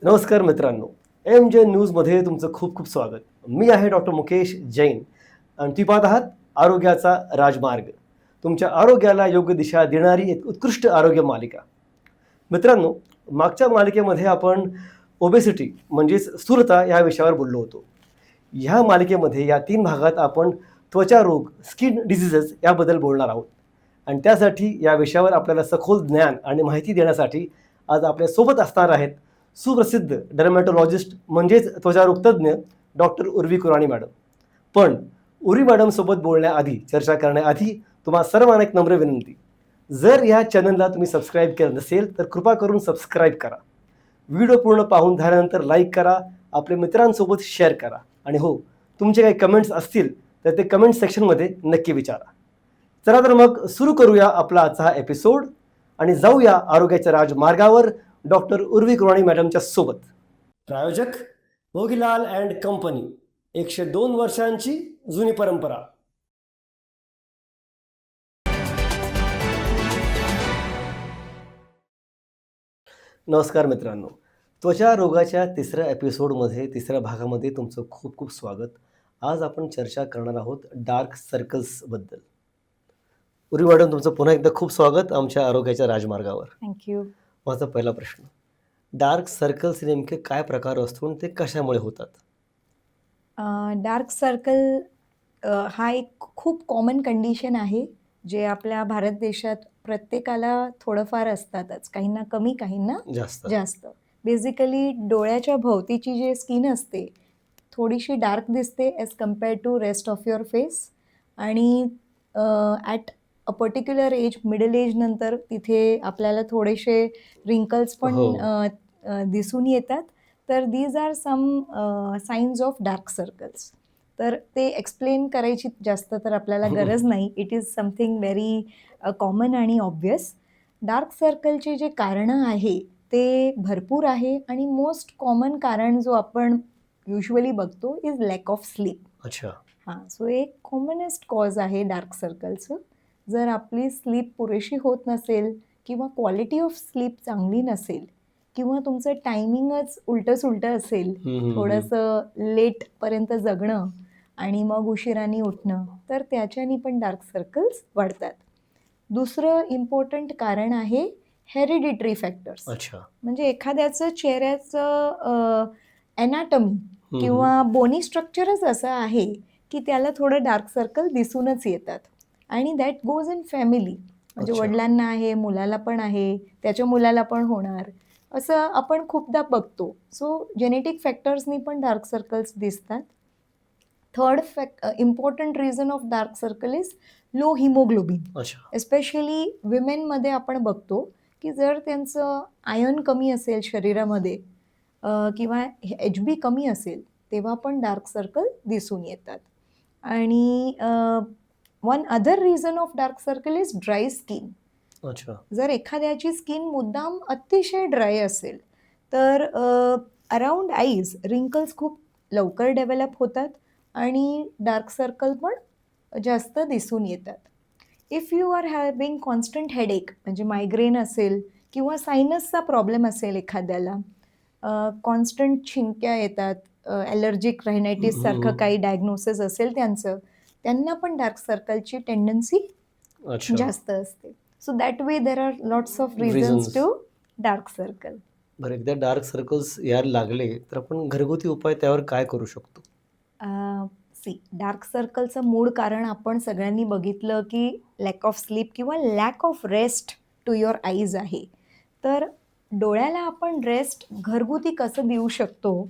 नमस्कार मित्रांनो, MJ न्यूजमध्ये तुमचं खूप खूप स्वागत. मी आहे डॉक्टर मुकेश जैन आणि तुम्ही पाहत आहात आरोग्याचा राजमार्ग. तुमच्या आरोग्याला योग्य दिशा देणारी एक उत्कृष्ट आरोग्य मालिका. मित्रांनो, मागच्या मालिकेमध्ये आपण ओबेसिटी म्हणजेच स्थूलता या विषयावर बोललो होतो. ह्या मालिकेमध्ये या 3 भागात आपण त्वचा रोग, स्किन डिसीजेस याबद्दल बोलणार आहोत. आणि त्यासाठी या विषयावर आपल्याला सखोल ज्ञान आणि माहिती देण्यासाठी आज आपल्यासोबत असणार आहेत सुप्रसिद्ध डर्मॅटोलॉजिस्ट म्हणजेच त्वचारोग तज्ज्ञ डॉक्टर उर्वी कुराणी मॅडम. पण उर्वी मॅडमसोबत बोलण्याआधी, चर्चा करण्याआधी तुम्हा सर्वांना एक नम्र विनंती. जर या चॅनलला तुम्ही सबस्क्राईब केलं नसेल तर कृपा करून सबस्क्राईब करा. व्हिडिओ पूर्ण पाहून झाल्यानंतर लाईक करा, आपल्या मित्रांसोबत शेअर करा आणि हो, तुमचे काही कमेंट्स असतील तर ते कमेंट सेक्शनमध्ये नक्की विचारा. चला तर मग सुरू करूया आपला आजचा हा एपिसोड आणि जाऊया आरोग्याच्या राजमार्गावर डॉक्टर उर्वी कुराणी मॅडमच्या सोबत. प्रायोजक भोगीलाल अँड कंपनी, 102 वर्षांची जुनी परंपरा. नमस्कार मित्रांनो, त्वचा रोगाच्या तिसऱ्या एपिसोडमध्ये, तिसऱ्या भागामध्ये तुमचं खूप खूप स्वागत. आज आपण चर्चा करणार आहोत डार्क सर्कल्सबद्दल. उर्वी मॅडम, तुमचं पुन्हा एकदा खूप स्वागत आमच्या आरोग्याच्या राजमार्गावर. थँक्यू. माझा पहिला प्रश्न, डार्क सर्कल्स नेमके काय प्रकार असतो आणि ते कशामुळे होतात? डार्क सर्कल हा एक खूप कॉमन कंडिशन आहे, जे आपल्या भारत देशात प्रत्येकाला थोडंफार असतातच, काहींना कमी, काहींना जास्त. बेसिकली डोळ्याच्या भोवतीची जी स्किन असते थोडीशी डार्क दिसते as compare to rest of your face, आणि at a particular age, middle age नंतर तिथे आपल्याला थोडेसे रिंकल्स पण दिसून येतात. तर these are some signs of dark circles. तर ते एक्सप्लेन करायची जास्त तर आपल्याला गरज नाही. It is something very common आणि ऑब्वियस. डार्क सर्कलचे जे कारणं आहे ते भरपूर आहे, आणि मोस्ट कॉमन कारण जो आपण युजली बघतो इज लॅक ऑफ स्लीप. अच्छा. हां, सो एक कॉमनेस्ट कॉज आहे डार्क सर्कलचं. जर आपली स्लीप पुरेशी होत नसेल किंवा क्वालिटी ऑफ स्लीप चांगली नसेल किंवा तुमचं टायमिंगच उलटं असेल, थोडंसं लेटपर्यंत जगणं आणि मग उशिराने उठणं, तर त्याच्यानी पण डार्क सर्कल्स वाढतात. दुसरं इम्पॉर्टंट कारण आहे हेरिडिटरी फॅक्टर्स. अच्छा. म्हणजे एखाद्याचं चेहऱ्याचं ॲनाटॉमी किंवा बोनी स्ट्रक्चरच असं आहे की त्याला थोडं डार्क सर्कल दिसूनच येतात, आणि दॅट गोज इन फॅमिली. म्हणजे वडिलांना आहे, मुलाला पण आहे, त्याच्या मुलाला पण होणार, असं आपण खूपदा बघतो. सो जेनेटिक फॅक्टर्सनी पण डार्क सर्कल्स दिसतात. Third important reason of dark circle is low haemoglobin. Especially विमेनमध्ये आपण बघतो की जर त्यांचं आयर्न कमी असेल शरीरामध्ये किंवा HB कमी असेल, तेव्हा पण डार्क सर्कल दिसून येतात. आणि one other reason of dark circle is dry skin. अच्छा. जर एखाद्याची स्किन मुद्दाम अतिशय ड्राय असेल तर अराउंड आईज रिंकल्स खूप लवकर डेव्हलप होतात आणि डार्क सर्कल पण जास्त दिसून येतात. If you are having constant headache, म्हणजे मायग्रेन असेल किंवा सायनसचा प्रॉब्लेम असेल एखाद्याला, कॉन्स्टंट शिंक्या येतात, ॲलर्जिक रायनायटिस सारखं काही डायग्नोसिस असेल त्यांचं, त्यांना पण डार्क सर्कलची टेंडन्सी जास्त असते. So that way there are lots of reasons to dark circle. बरं, एकदा डार्क सर्कल्स यायला लागले तर आपण घरगुती उपाय त्यावर काय करू शकतो? डार्क सर्कलचं मूळ कारण आपण सगळ्यांनी बघितलं की लॅक ऑफ स्लीप किंवा lack of rest to your eyes आहे. तर डोळ्याला आपण रेस्ट घरगुती कसं देऊ शकतो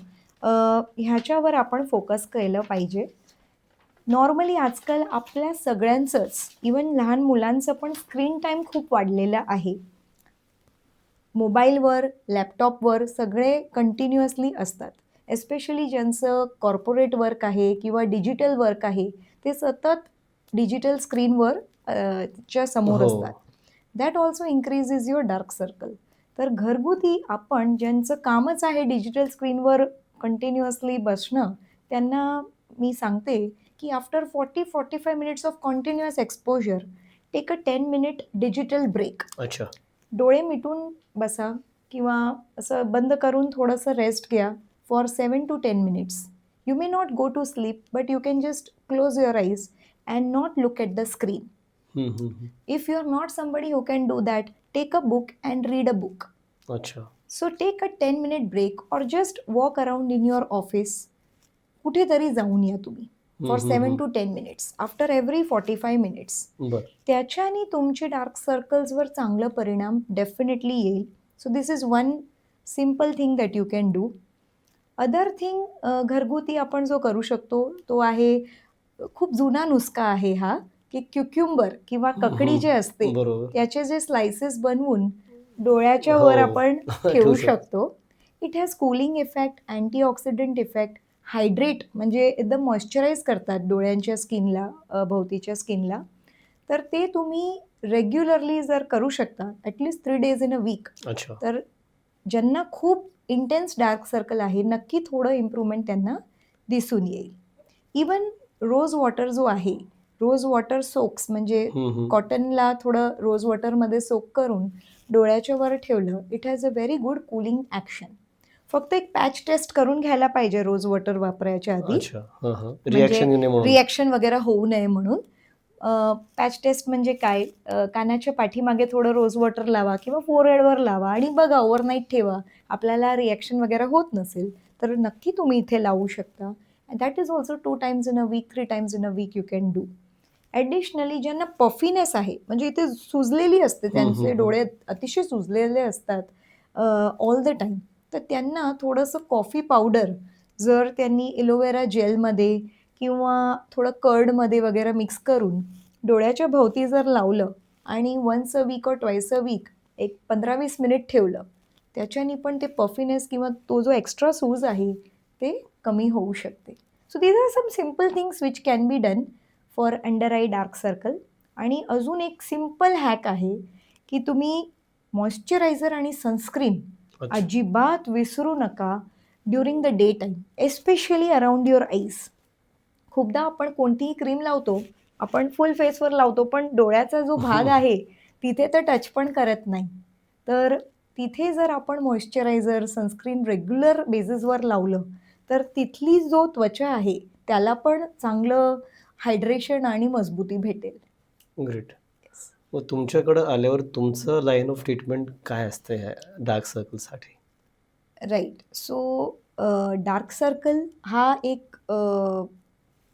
ह्याच्यावर आपण फोकस केलं पाहिजे. नॉर्मली आजकाल आपल्या सगळ्यांचंच, इवन लहान मुलांचं पण स्क्रीन टाईम खूप वाढलेला आहे. मोबाईलवर, लॅपटॉपवर सगळे कंटिन्युअसली असतात. एस्पेशली ज्यांचं कॉर्पोरेट वर्क आहे किंवा डिजिटल वर्क आहे, ते सतत डिजिटल स्क्रीनवर च्या समोर असतात. That also increases your dark circle. तर घरगुती आपण ज्यांचं कामच आहे डिजिटल स्क्रीनवर कंटिन्युअसली बसणं, त्यांना मी सांगते की after 40-45 minutes of continuous exposure, take a 10 minute digital break. अच्छा. डोळे मिटून बसा, किंवा असं बंद करून थोडंसं रेस्ट घ्या for 7 to 10 minutes. You may not go to sleep, but you can just close your eyes and not look at the screen. If you're not somebody who can do that, take a book and read a book. अच्छा. So take a 10-minute break or just walk around in your office. कुठेतरी जाऊन या तुम्ही for 7 to 10 minutes after every 45 minutes. बरं. त्याच्याने तुमचे dark सर्कल्सवर चांगला परिणाम डेफिनेटली येईल. So this is one simple thing that you can do. Other thing घरगुती आपण जो करू शकतो तो आहे, खूप जुना नुस्खा आहे हा, की क्युक्युंबर किंवा ककडी जे असते बरोबर. त्याचे जे स्लाइसेस बनवून डोळ्याच्या हो. वर आपण ठेवू ठेवू शकतो. शकतो. It has cooling effect, antioxidant effect, hydrate म्हणजे एकदम मॉइश्चराईज करतात डोळ्यांच्या स्किनला, भोवतीच्या स्किनला. तर ते तुम्ही रेग्युलरली जर करू शकता at least 3 days in a week, अच्छा. तर ज्यांना खूप इंटेन्स डार्क सर्कल आहे नक्की थोडं इम्प्रूव्हमेंट त्यांना दिसून येईल. इवन रोज वॉटर जो आहे, रोज वॉटर सोक्स म्हणजे कॉटनला थोडं रोज वॉटरमध्ये सोक करून डोळ्याच्या वर ठेवलं, it has a very good cooling action. फक्त एक पॅच टेस्ट करून घ्यायला पाहिजे रोज वॉटर वापरायच्या आधी, अच्छा. रिॲक्शन रिॲक्शन वगैरे होऊ नये म्हणून. पॅच टेस्ट म्हणजे काय, कानाच्या पाठीमागे थोडं रोज वॉटर लावा किंवा फोरहेडवर लावा आणि बघा ओव्हरनाईट ठेवा. आपल्याला रिॲक्शन वगैरे होत नसेल तर नक्की तुम्ही इथे लावू शकता. That is also 2 times in a week, 3 times in a week you can do. Additionally ज्यांना पफिनेस आहे म्हणजे इथे सुजलेली असते, त्यांचे डोळे अतिशय सुजलेले असतात ऑल द टाईम, तर त्यांना थोडंसं कॉफी पावडर जर त्यांनी एलोवेरा जेलमध्ये किंवा थोडं कर्डमध्ये वगैरे मिक्स करून डोळ्याच्या भोवती जर लावलं आणि वन्स अ वीक और ट्वाईस अ वीक एक 15-20 मिनिट ठेवलं, त्याच्याने पण ते पफिनेस किंवा तो जो एक्स्ट्रा सूज आहे ते कमी होऊ शकते. So these are some simple things which can be done for under eye dark circle. आणि अजून एक सिम्पल हॅक आहे की तुम्ही मॉइश्चरायझर आणि सनस्क्रीन अजिबात विसरू नका during the day time, especially around your eyes. खूपदा आपण कोणतीही क्रीम लावतो, आपण फुल फेसवर लावतो, पण डोळ्याचा जो भाग आहे तिथे तर टच पण करत नाही. तर तिथे जर आपण मॉइश्चरायझर सनस्क्रीन रेग्युलर बेसिसवर लावलं तर तिथली जो त्वचा आहे त्याला पण चांगलं हायड्रेशन आणि मजबूती भेटेल. ग्रेट. मग तुमच्याकडं आल्यावर तुमचं लाईन ऑफ ट्रीटमेंट काय असतं ह्या डार्क सर्कलसाठी? राईट. सो डार्क सर्कल हा एक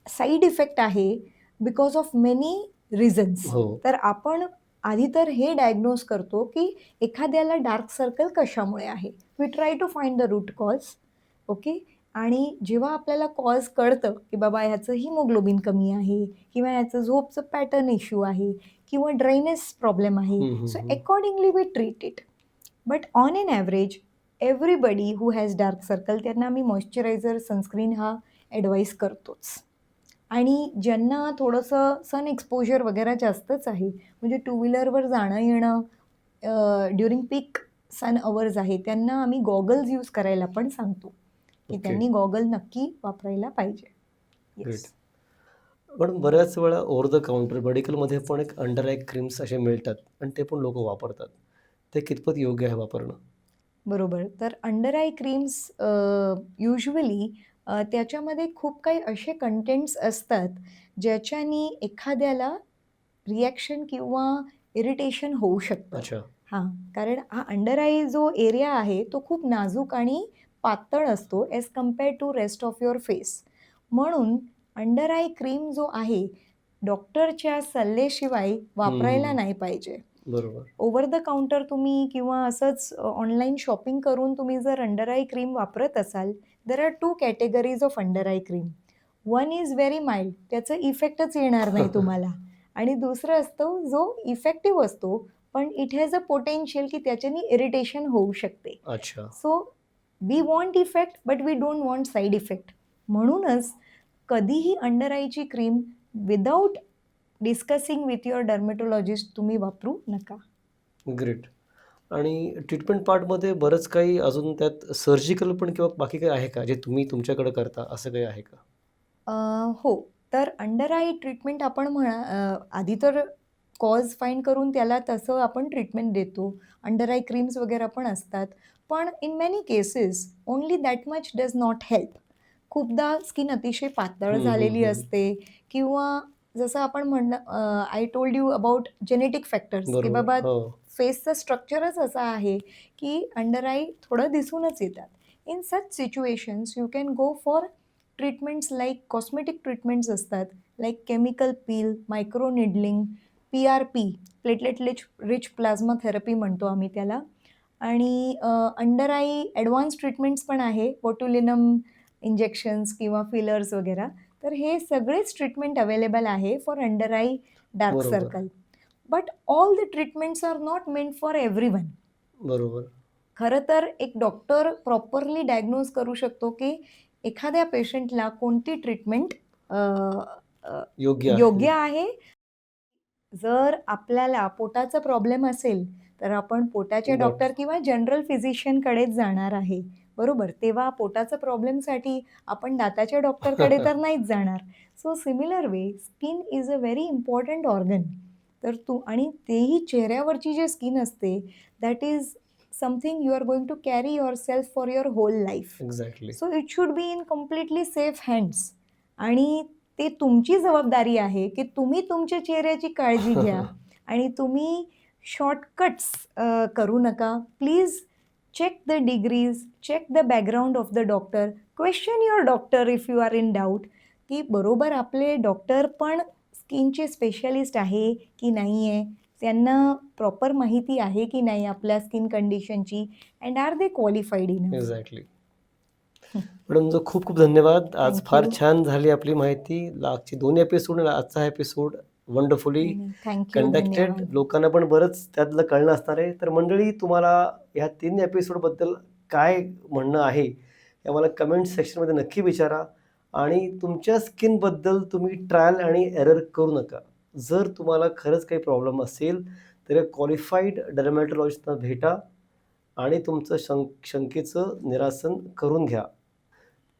साईड इफेक्ट आहे बिकॉज ऑफ मेनी रिझन्स. तर आपण आधी तर हे डायग्नोज करतो की एखाद्याला डार्क सर्कल कशामुळे आहे. We try to find the root cause. Okay. आणि जेव्हा आपल्याला कॉज कळतं की बाबा ह्याचं हिमोग्लोबिन कमी आहे किंवा ह्याचं झोपचं पॅटर्न इश्यू आहे किंवा ड्रायनेस प्रॉब्लेम आहे, so accordingly we treat it. But on an average everybody who has dark circle त्यांना आम्ही मॉइश्चरायझर सनस्क्रीन हा ॲडवाईस करतोच. आणि ज्यांना थोडंसं सन एक्सपोजर वगैरे जास्तच आहे, म्हणजे टू व्हीलरवर जाणं येणं ड्युरिंग पीक सन अवर्स आहे, त्यांना आम्ही गॉगल्स यूज करायला पण सांगतो की त्यांनी गॉगल नक्की वापरायला पाहिजे. येस. पण बऱ्याच वेळा ओव्हर द काउंटर मेडिकलमध्ये पण एक अंडर आय क्रीम्स असे मिळतात आणि ते पण लोक वापरतात. ते कितपत योग्य आहे वापरणं? बरोबर. तर अंडर आय क्रीम्स युज्युअली त्याच्यामध्ये खूप काही असे कंटेंट्स असतात ज्याच्यानी एखाद्याला रिॲक्शन किंवा इरिटेशन होऊ शकतं. अच्छा. हां, कारण हा अंडर आय जो एरिया आहे तो खूप नाजूक आणि पातळ असतो as compared to rest of your face. म्हणून अंडर आय क्रीम जो आहे डॉक्टरच्या सल्ल्याशिवाय वापरायला नाही पाहिजे. बरोबर. ओव्हर द काउंटर तुम्ही किंवा असंच ऑनलाईन शॉपिंग करून तुम्ही जर अंडर आय क्रीम वापरत असाल, there are 2 categories of under eye cream. One is very mild, त्याचं इफेक्टच येणार नाही तुम्हाला. आणि दुसरं असतं जो इफेक्टिव्ह असतो पण इट हॅज अ पोटेन्शियल की त्याच्याने इरिटेशन होऊ शकते. अच्छा. So we want effect but we don't want side effect. म्हणूनच कधीही अंडर आयची cream without discussing with your dermatologist तुम्ही वापरू नका. ग्रेट. आणि ट्रीटमेंट पार्टमध्ये बरंच काही अजून त्यात सर्जिकल पण किंवा बाकी काही आहे का जे तुम्ही तुमच्याकडे करता, असं काही आहे का? हो. तर अंडर आय ट्रीटमेंट आपण आधी तर कॉज फाईंड करून त्याला तसं आपण ट्रीटमेंट देतो. अंडर आय क्रीम्स वगैरे पण असतात. पण in many cases only that much does not help. खूपदा स्किन अतिशय पातळ झालेली असते किंवा जसं आपण म्हणलं, I told you about genetic factors, की बरोबर. बाबा हो. फेसचं स्ट्रक्चरच असं आहे की अंडर आय थोडं दिसूनच येतात. In such situations you can go for treatments like cosmetic treatments असतात, like chemical peel, micro needling, PRP, platelet rich plasma therapy म्हणतो आम्ही त्याला. आणि अंडर आय ॲडव्हान्स ट्रीटमेंट्स पण आहे, बोट्युलिनम इंजेक्शन्स किंवा फिलर्स वगैरे. तर हे सगळेच ट्रीटमेंट अवेलेबल आहे फॉर अंडर आय डार्क बरोबर. Circle. But all the treatments are not meant for everyone. बरोबर. खरं तर एक डॉक्टर प्रॉपरली डायग्नोज करू शकतो की एखाद्या पेशंटला कोणती ट्रीटमेंट योग्य आहे. जर आपल्याला पोटाचा प्रॉब्लेम असेल तर आपण पोटाचे डॉक्टर किंवा जनरल फिजिशियनकडेच जाणार आहे, बरोबर. तेव्हा पोटाच्या प्रॉब्लेमसाठी आपण दाताच्या डॉक्टरकडे तर नाहीच जाणार. So similar way skin is a very important organ. तर आणि तेही चेहऱ्यावरची जी स्किन असते that is something you are going to carry yourself for your whole life. Exactly. So it should be in completely safe hands. आणि ते तुमची जबाबदारी आहे की तुम्ही तुमच्या चेहऱ्याची काळजी घ्या आणि तुम्ही शॉर्टकट्स करू नका. Please check the degrees, check the background of the doctor, question your doctor if you are in doubt, की बरोबर आपले डॉक्टर पण स्किनचे स्पेशलिस्ट आहे की नाही आहे, त्यांना प्रॉपर माहिती आहे की नाही आपल्या स्किन कंडिशनची, and are they qualified in. Exactly. Madam खूप खूप धन्यवाद. आज Thank फार you. छान झाली आपली माहिती. आजची 2 एपिसोड आणि आजचा एपिसोड वंडरफुली थँक्यू. कंडक्टेड. धन्यवाद. लोकांना पण बरंच त्यातलं कळलं असणार आहे. तर मंडळी, तुम्हाला ह्या 3 एपिसोडबद्दल काय म्हणणं आहे हे आम्हाला कमेंट सेक्शनमध्ये नक्की विचारा. आणि तुमच्या स्किनबद्दल तुम्ही ट्रायल आणि एरर करू नका. जर तुम्हाला खरंच काही प्रॉब्लेम असेल तर क्वालिफाईड डर्मॅटॉलॉजिस्टना भेटा आणि तुमचं शंकेचं निरासन करून घ्या.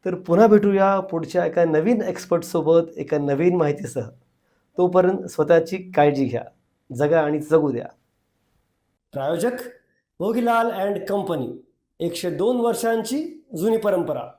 तर पुन्हा भेटूया पुढच्या एका नवीन एक्सपर्टसोबत एका नवीन माहितीसह. तोपर्यंत स्वतःची काळजी घ्या. जगा आणि जगू द्या. प्रायोजक मोगीलाल अँड कंपनी, 102 वर्षांची जुनी परंपरा.